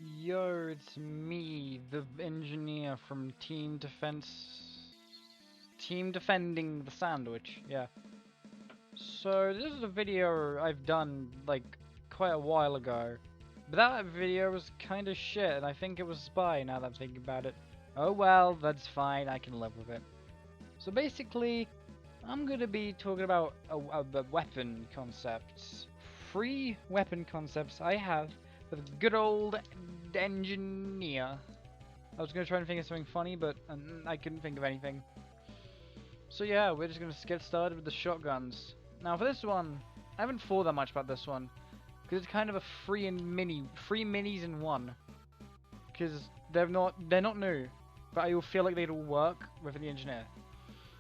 Yo, it's me, the engineer from Team Defending the Sandwich, yeah. So, this is a video I've done, like, quite a while ago. But that video was kinda shit, and I think it was spy now that I'm thinking about it. Oh well, that's fine, I can live with it. So basically, I'm gonna be talking about the weapon concepts. Free weapon concepts I have with good old engineer. I was gonna try and think of something funny, but I couldn't think of anything. So yeah, we're just gonna get started with the shotguns. Now for this one, I haven't thought that much about this one because it's kind of a free minis in one. Because they're not new, but I feel like they'd all work with the engineer.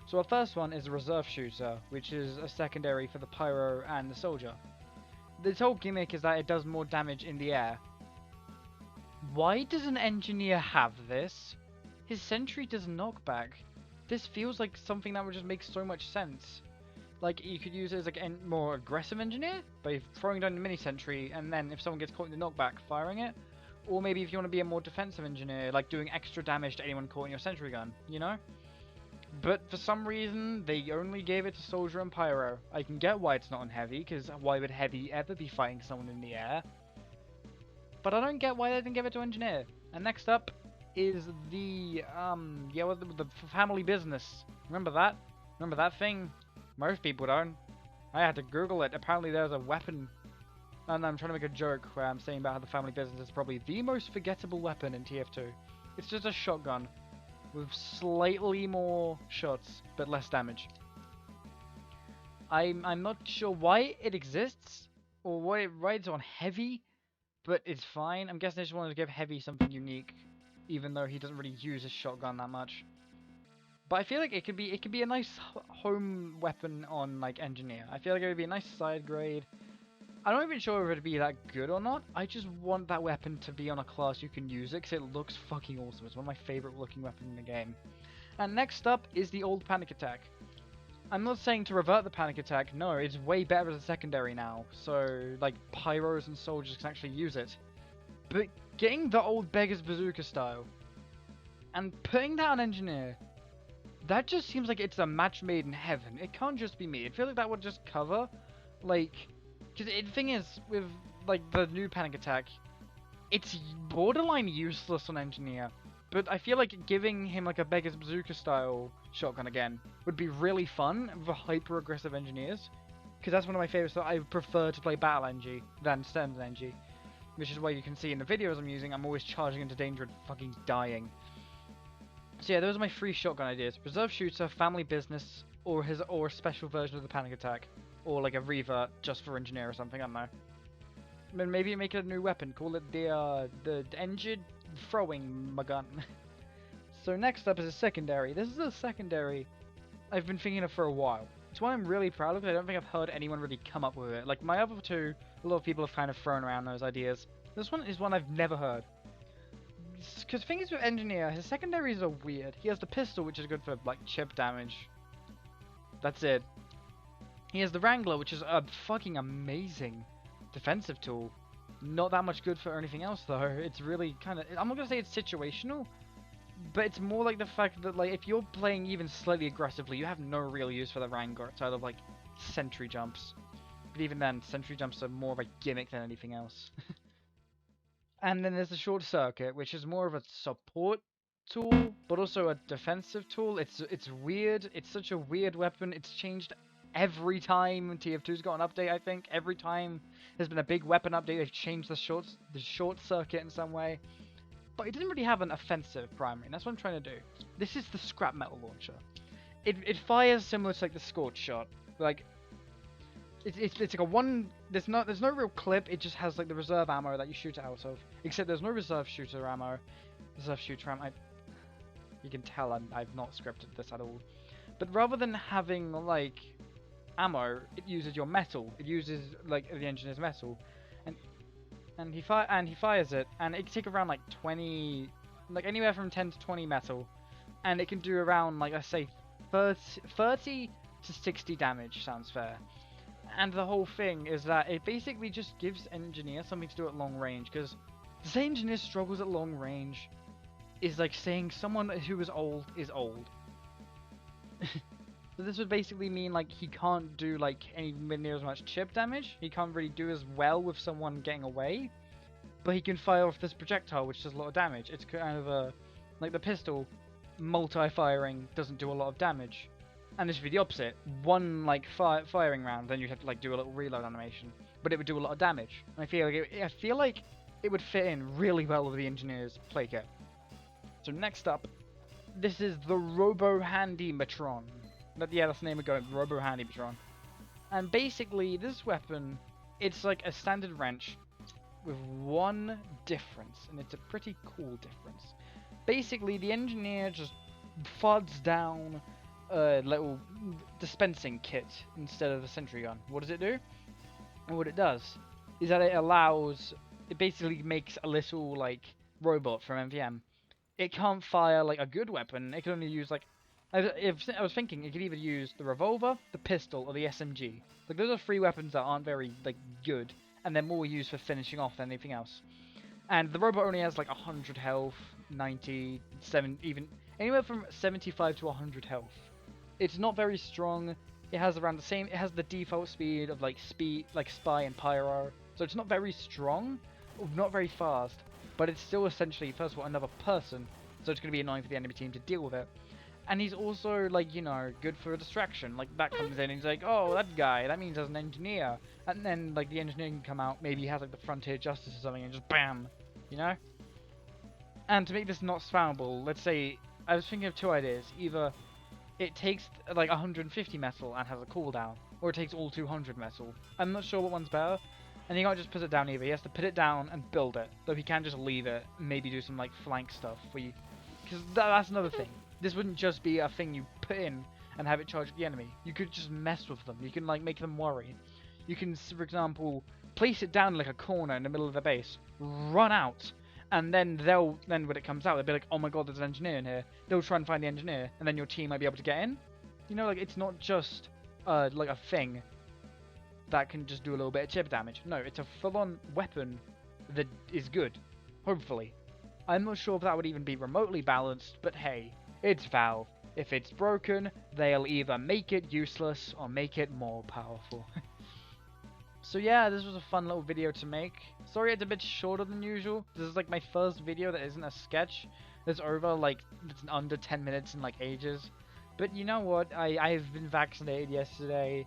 So our first one is a reserve shooter, which is a secondary for the pyro and the soldier. Its whole gimmick is that it does more damage in the air. Why does an engineer have this? His sentry does knockback. This feels like something that would just make so much sense. Like, you could use it as like a more aggressive engineer by throwing down the mini sentry, and then if someone gets caught in the knockback, firing it. Or maybe if you want to be a more defensive engineer, like doing extra damage to anyone caught in your sentry gun, you know? But for some reason, they only gave it to Soldier and Pyro. I can get why it's not on Heavy, because why would Heavy ever be fighting someone in the air? But I don't get why they didn't give it to Engineer. And next up is the, the family business. Remember that? Remember that thing? Most people don't. I had to Google it. Apparently there's a weapon. And I'm trying to make a joke where I'm saying about how the family business is probably the most forgettable weapon in TF2. It's just a shotgun with slightly more shots, but less damage. I'm not sure why it exists, or why it rides on Heavy, but it's fine. I'm guessing they just wanted to give Heavy something unique, even though he doesn't really use his shotgun that much. But I feel like it could be a nice home weapon on like Engineer. I feel like it would be a nice side grade. I'm not even sure if it'd be that good or not. I just want that weapon to be on a class you can use it because it looks fucking awesome. It's one of my favorite looking weapons in the game. And next up is the old panic attack. I'm not saying to revert the panic attack, no, it's way better as a secondary now, so like pyros and soldiers can actually use it. But getting the old beggar's bazooka style and putting that on engineer, that just seems like it's a match made in heaven. It can't just be me. I feel like that would just cover, like, because the thing is with like the new panic attack, it's borderline useless on engineer. But I feel like giving him like a beggar's bazooka style shotgun again would be really fun for hyper aggressive engineers. Because that's one of my favorites. So I prefer to play battle NG than standard NG. Which is why you can see in the videos I'm using, I'm always charging into danger and fucking dying. So yeah, those are my three shotgun ideas. Reserve shooter, family business, or a special version of the panic attack. Or like a revert just for engineer or something, I don't know. Maybe make it a new weapon. Call it the engine throwing gun. So next up is a secondary. This is a secondary I've been thinking of for a while. It's one I'm really proud of. I don't think I've heard anyone really come up with it. Like my other two, a lot of people have kind of thrown around those ideas. This one is one I've never heard. Because thing is with Engineer, his secondaries are weird. He has the pistol, which is good for like chip damage. That's it. He has the Wrangler, which is a fucking amazing defensive tool. Not that much good for anything else though. It's really kind of, I'm not gonna say it's situational, but it's more like the fact that like if you're playing even slightly aggressively, you have no real use for the Wrangler outside of like sentry jumps. But even then, sentry jumps are more of a gimmick than anything else. And then there's the short circuit, which is more of a support tool, but also a defensive tool. It's weird. It's such a weird weapon. It's changed every time TF2's got an update. I think every time there's been a big weapon update, they've changed the short circuit in some way. But it didn't really have an offensive primary, and that's what I'm trying to do. This is the scrap metal launcher. It fires similar to like the scorch shot. Like it's like a one. There's no real clip. It just has like the reserve ammo that you shoot out of. Except there's no reserve shooter ammo. You can tell I've not scripted this at all. But rather than having like ammo, it uses your metal. It uses like the engineer's metal, and he fires it, and it can take around like 20, like anywhere from 10 to 20 metal, and it can do around like I say 30 to 60 damage. Sounds fair. And the whole thing is that it basically just gives engineer something to do at long range, because To say engineer struggles at long range is like saying someone who is old is old. So this would basically mean like he can't do like anywhere near as much chip damage. He can't really do as well with someone getting away, but he can fire off this projectile which does a lot of damage. It's kind of a like the pistol multi-firing doesn't do a lot of damage, and this would be the opposite. One like firing round, then you'd have to like do a little reload animation, but it would do a lot of damage. And I feel like it would fit in really well with the engineer's play kit. So next up, this is the Robo Handy Matron. Yeah, that's the name of it, Robo Handy Matron. And basically, this weapon, it's like a standard wrench with one difference, and it's a pretty cool difference. Basically, the engineer just fuds down a little dispensing kit instead of a sentry gun. What does it do? And what it does is that it basically makes a little like robot from MVM. It can't fire like a good weapon. It can only use like I was thinking it could either use the revolver, the pistol, or the SMG. Like those are three weapons that aren't very like good, and they're more used for finishing off than anything else. And the robot only has like 100 health, 90, 7, even anywhere from 75 to 100 health. It's not very strong. It has around the same. It has the default speed of like Spy and Pyro. So it's not very strong, or not very fast, but it's still essentially first of all another person. So it's going to be annoying for the enemy team to deal with it. And he's also, like, you know, good for a distraction. Like, that comes in and he's like, oh, that guy, that means there's an engineer. And then, like, the engineer can come out, maybe he has, like, the Frontier Justice or something, and just BAM! You know? And to make this not spammable, let's say, I was thinking of two ideas. Either it takes, like, 150 metal and has a cooldown, or it takes all 200 metal. I'm not sure what one's better. And he can't just put it down either. He has to put it down and build it. Though he can just leave it, and maybe do some, like, flank stuff where you... Because that's another thing. This wouldn't just be a thing you put in and have it charge the enemy. You could just mess with them. You can like make them worry. You can, for example, place it down like a corner in the middle of the base, run out, and then when it comes out, they'll be like, oh my god, there's an engineer in here. They'll try and find the engineer, and then your team might be able to get in. You know, like it's not just like a thing that can just do a little bit of chip damage. No, it's a full-on weapon that is good. Hopefully. I'm not sure if that would even be remotely balanced, but hey. It's Valve. If it's broken, they'll either make it useless or make it more powerful. So yeah, this was a fun little video to make. Sorry it's a bit shorter than usual. This is like my first video that isn't a sketch. That's over like, it's under 10 minutes in like ages. But you know what, I've been vaccinated yesterday.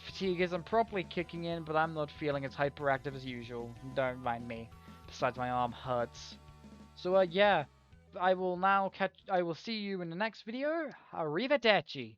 Fatigue isn't properly kicking in, but I'm not feeling as hyperactive as usual. Don't mind me. Besides my arm hurts. So yeah. I will see you in the next video. Arrivederci.